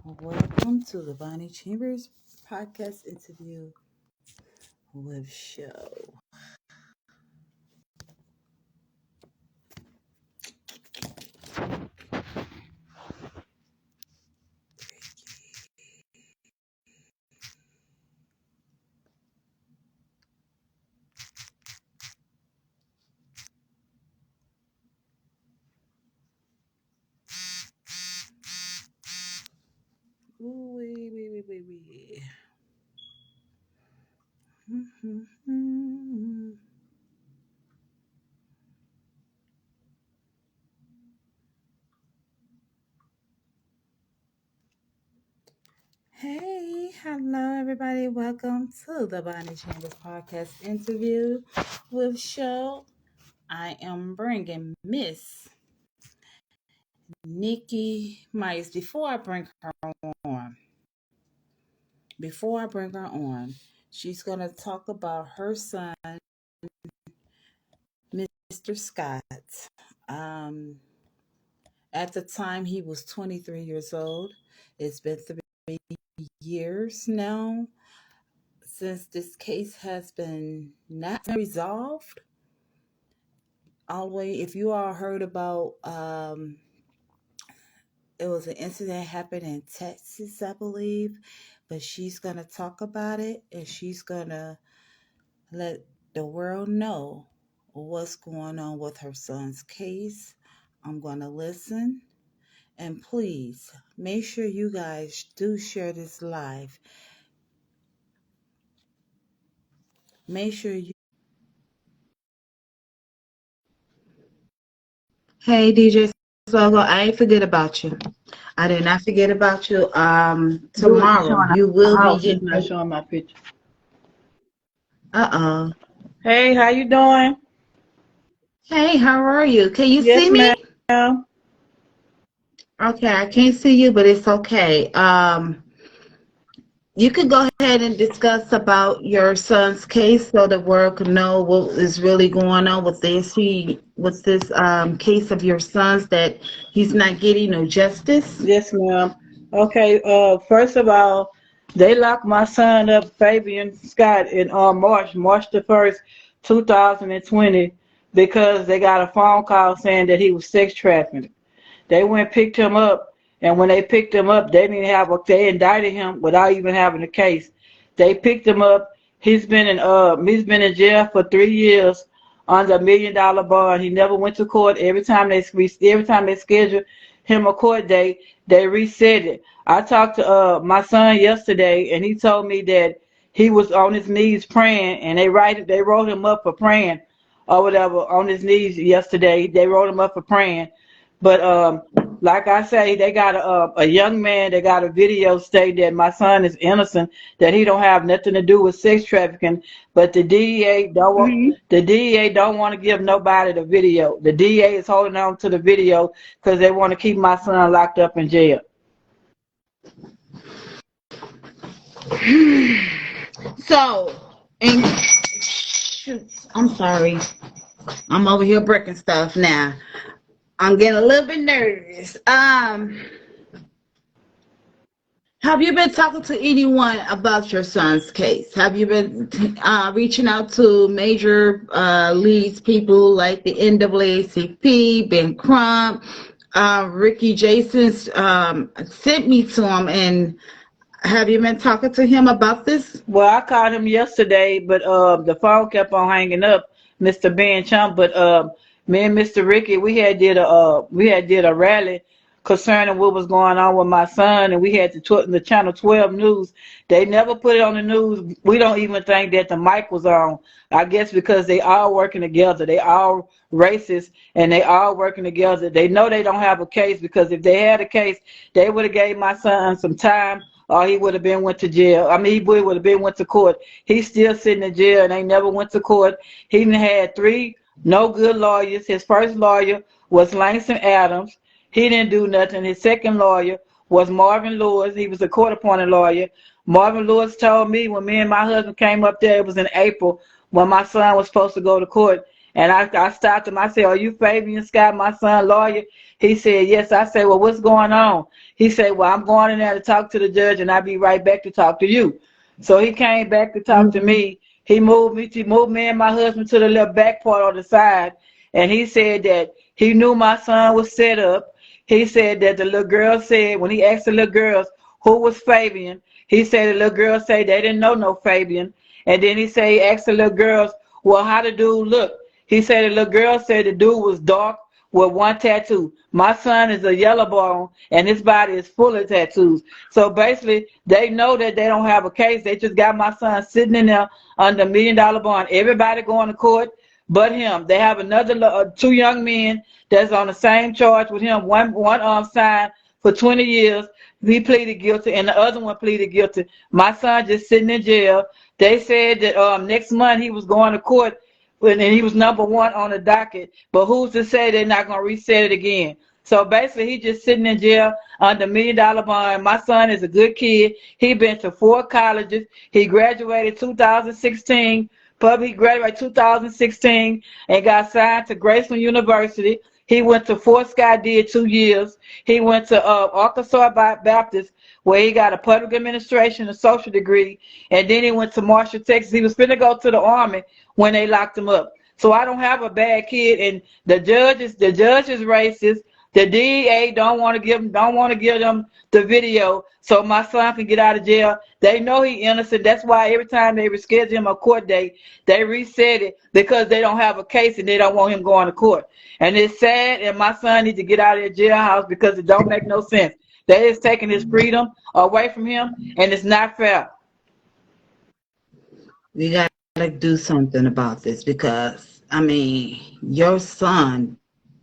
Welcome to the Bonnie Chambers podcast interview with Show. Ooh, wee. Hey, hello everybody. Welcome to the Bonnie Chambers podcast interview with Show. I am bringing Miss Nikki Myers. On, before I bring her on, she's gonna talk about her son, Mr. Scott. Um, at the time, he was 23 years old. It's been 3 years now since this case has been not resolved. All the way, if you all heard about, it was an incident happened in Texas, I believe, but she's gonna talk about it and she's gonna let the world know what's going on with her son's case. I'm gonna listen. And please make sure you guys do share this live. Make sure you. Hey, DJ Sogo, I ain't forget about you. I did not forget about you. You ain't Tomorrow showing you our will be house. It's getting. not showing my picture. Uh-oh. Hey, how you doing? Hey, how are you? Can you see Yes, me? ma'am. Okay, I can't see you, but it's okay. You could go ahead and discuss about your son's case so the world can know what is really going on with this case of your son's that he's not getting no justice. Yes, ma'am. Okay. First of all, they locked my son up, Fabian Scott, in March the 1st, 2020, because they got a phone call saying that he was sex trafficked. They went and picked him up, and when they picked him up, they indicted him without even having a case. They picked him up. He's been in jail for 3 years under $1 million bond. He never went to court. Every time they scheduled him a court date, they reset it. I talked to my son yesterday, and he told me that he was on his knees praying, and they wrote him up for praying or whatever on his knees yesterday. They wrote him up for praying. But like I say, they got a young man. They got a video stating that my son is innocent, that he don't have nothing to do with sex trafficking. But the DEA don't want to give nobody the video. The DEA is holding on to the video because they want to keep my son locked up in jail. So, and shoot, I'm sorry. I'm over here breaking stuff now. I'm getting a little bit nervous. Have you been talking to anyone about your son's case? Have you been reaching out to major leagues people like the NAACP, Ben Crump, Ricky Jason's sent me to him, and have you been talking to him about this? Well, I called him yesterday, but the phone kept on hanging up, Mr. Ben Chump. But me and Mr. Ricky, we had did a rally concerning what was going on with my son, and we had the Channel 12 news. They never put it on the news. We don't even think that the mic was on. I guess because they all working together. They all racist, and they all working together. They know they don't have a case, because if they had a case, they would have gave my son some time, or he would have been went to jail. I mean, he would have been went to court. He's still sitting in jail, and they never went to court. He had three no good lawyers. His first lawyer was Langston Adams. He didn't do nothing. His second lawyer was Marvin Lewis. He was a court-appointed lawyer. Marvin Lewis told me when me and my husband came up there, it was in April, when my son was supposed to go to court. And I stopped him. I said, "Are you Fabian Scott, my son lawyer?" He said, yes. I said, well, what's going on? He said, well, I'm going in there to talk to the judge, and I'll be right back to talk to you. So he came back to talk to Mhm. me. He moved me and my husband to the little back part on the side, and he said that he knew my son was set up. He said that the little girl said, when he asked the little girls who was Fabian, he said the little girls say they didn't know no Fabian. And then he said he asked the little girls, well, how the dude look? He said the little girl said the dude was dark with one tattoo. My son is a yellow bone, and his body is full of tattoos. So basically, they know that they don't have a case. They just got my son sitting in there under $1 million bond. Everybody going to court but him. They have another two young men that's on the same charge with him. One signed for 20 years. He pleaded guilty, and the other one pleaded guilty. My son just sitting in jail. They said that next month he was going to court, and he was #1 on the docket. But who's to say they're not going to reset it again? So basically, he just sitting in jail under $1 million bond. My son is a good kid. He been to 4 colleges. He graduated 2016. He graduated 2016 and got signed to Graceland University. He went to Fort Scott, did 2 years. He went to Arkansas Baptist, where he got a public administration and social degree. And then he went to Marshall, Texas. He was finna go to the Army when they locked him up. So I don't have a bad kid. And the judge is racist. The DEA don't want to give them the video so my son can get out of jail. They know he innocent. That's why every time they reschedule him a court date, they reset it because they don't have a case and they don't want him going to court. And it's sad, and my son needs to get out of the jailhouse because it don't make no sense. They is taking his freedom away from him, and it's not fair. We gotta do something about this because I mean, your son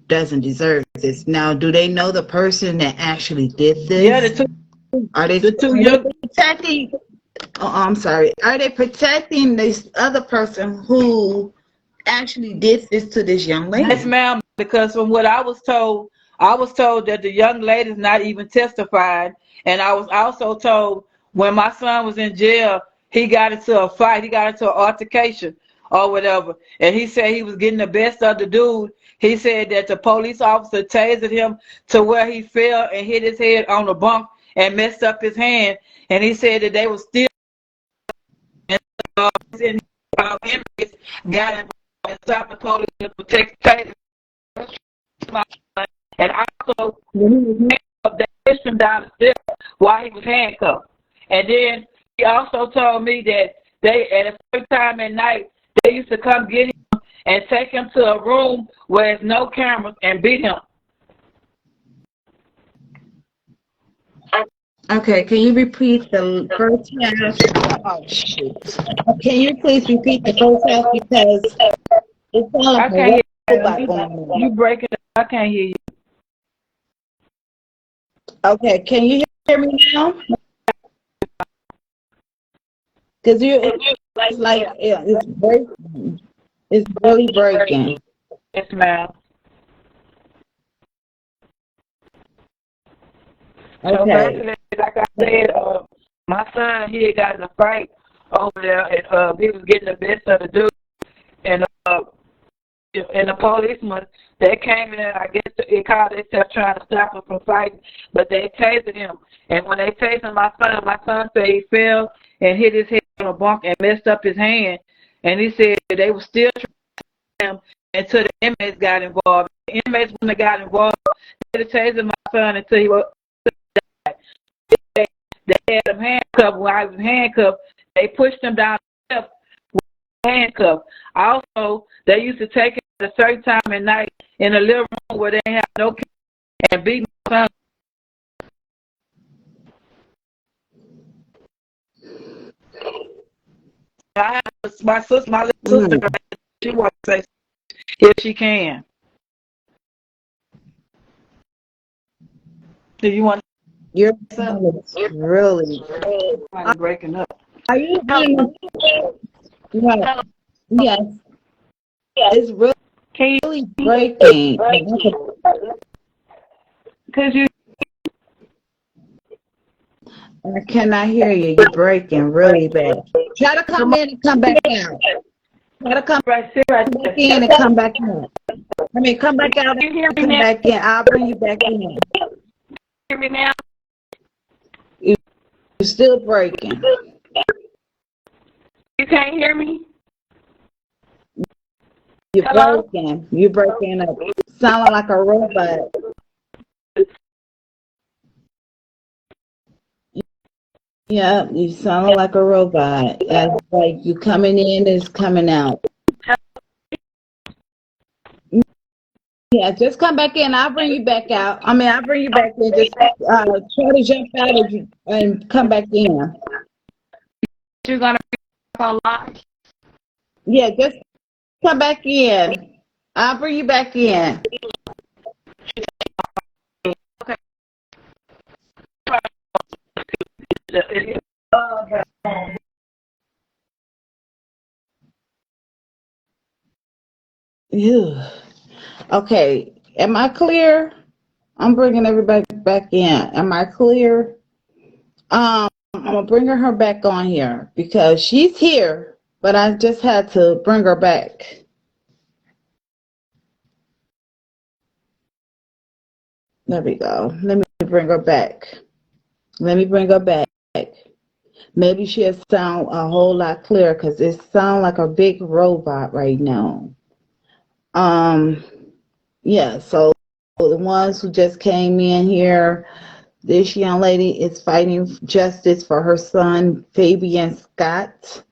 doesn't deserve this. Now, do they know the person that actually did Yeah, this? the two Are they young. protecting? Oh, I'm sorry. Are they protecting this other person who actually did this to this young Yes, lady? ma'am, because from what I was told that the young lady's not even testified. And I was also told when my son was in jail, he got into a fight, he got into an altercation or whatever. And he said he was getting the best of the dude. He said that the police officer tasered him to where he fell and hit his head on the bunk and messed up his hand. And he said that they were still in inmates got involved and stopped the police to protect taser. And also, when he was handcuffed, they pushed him down the stairs while he was handcuffed. And then he also told me that they, at a certain time at night, they used to come get him and take him to a room where there's no cameras and beat him. Okay, can you repeat the first half? Oh, shoot. Can you please repeat the first half because it's all I like can't a hear robot you. going on. You breaking up. I can't hear you. Okay, can you hear me now? Because it's like yeah, it's breaking. It's really breaking. Yes, ma'am. So Okay. basically, like I said, my son, he had got in a fight over there, and he was getting the best of the dude. And the policemen, they came in, I guess it called themselves trying to stop him from fighting, but they tased him. And when they tased my son said he fell and hit his head on a bunk and messed up his hand. And he said they were still trying him until the inmates got involved. The inmates, when they got involved, they tased my son until he was died. They had him handcuffed. When I was handcuffed, they pushed him down the steps with handcuffed. Also, they used to take him at a certain time at night in a little room where they didn't have no camera and beat my son. I have my little sister, Mm. she wants to say if she can. Do you want Your to say sound is really. something breaking up? Are you doing? Yeah. Yes. It's Can really breaking. because you I cannot hear you. You're breaking really bad. Try to come in and come back out. Try to come right there, right back there. in and come back out. I mean, come back out You hear and me come now? back in. I'll bring you back in. Hear me now? You're still breaking. You can't hear me? You're Hello? breaking. You're breaking up. Sounding like a robot. Yeah, you sound like a robot. As like you coming in is coming out. Yeah, just come back in. I'll bring you back out. I mean, I'll bring you back in. Just try to jump out and come back in. You're gonna be on live. Yeah, just come back in. I'll bring you back in. Okay. Ew. Okay, am I clear? I'm bringing everybody back in. Am I clear? I'm gonna bring her back on here because she's here, but I just had to bring her back. There we go. Let me bring her back. Let me bring her back. Maybe she'll sound a whole lot clearer because it sounds like a big robot right now. Um, yeah, so the ones who just came in here, this young lady is fighting justice for her son, Fabian Scott.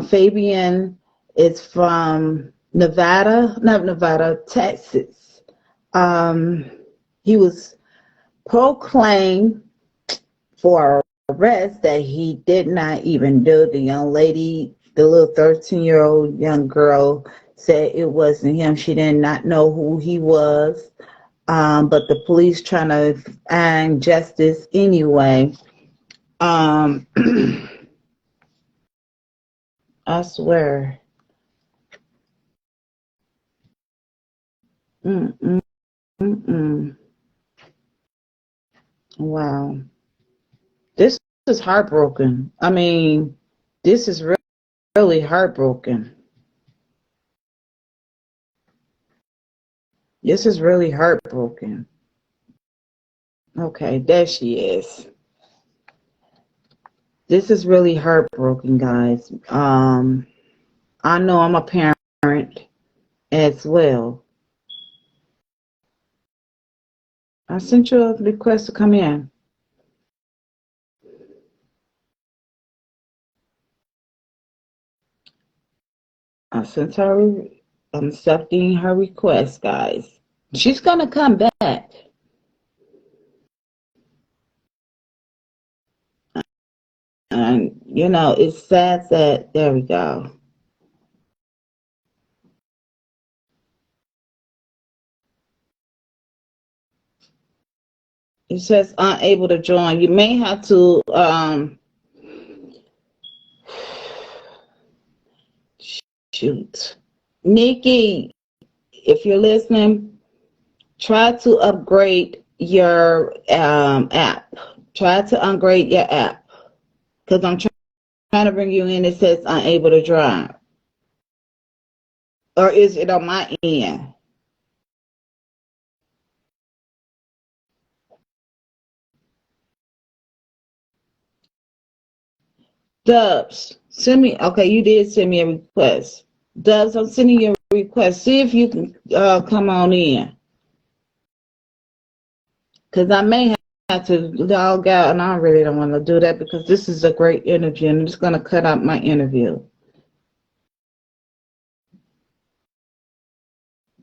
Fabian is from Nevada, not Nevada, Texas. He was proclaimed for arrest that he did not even do. The young lady, the little 13-year-old young girl, said it wasn't him. She did not know who he was. But the police trying to find justice anyway. Um, I swear. Mm-mm, mm-mm. Wow. This is heartbroken. I mean, this is really heartbroken. This is really heartbroken. Okay, there she is. This is really heartbroken, guys. I know I'm a parent as well. I sent you a request to come in. I sent her. I'm accepting her request, guys. She's gonna come back, and it's sad that there we go. It says unable to join. You may have to shoot. Nikki, if you're listening, try to upgrade your app. Try to upgrade your app because I'm trying to bring you in. It says unable to join, or is it on my end? Dubs, send me. Okay, you did send me a request. Dubs, I'm sending you a request. See if you can come on in, because I may have to log out, and I really don't want to do that because this is a great interview, and I'm just going to cut out my interview.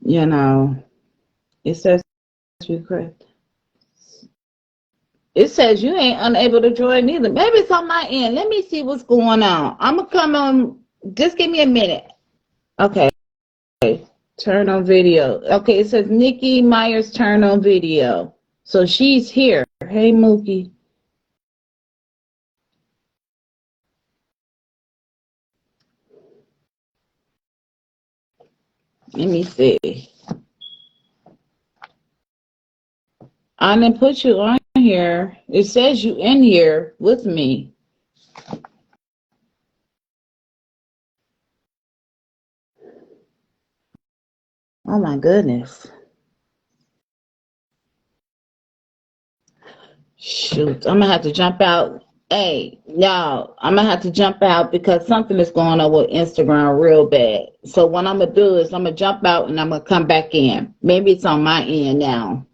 You know, it says request. It says you ain't unable to join either. Maybe it's on my end. Let me see what's going on. I'm gonna come on. Just give me a minute. Okay. Turn on video. Okay, it says Nikki Myers turn on video. So she's here. Hey Mookie. Let me see. I didn't put you on here. It says you in here with me. Oh my goodness. Shoot, I'm gonna have to jump out. Hey, y'all, I'm gonna have to jump out because something is going on with Instagram real bad. So what I'm gonna do is I'm gonna jump out and I'm gonna come back in. Maybe it's on my end now.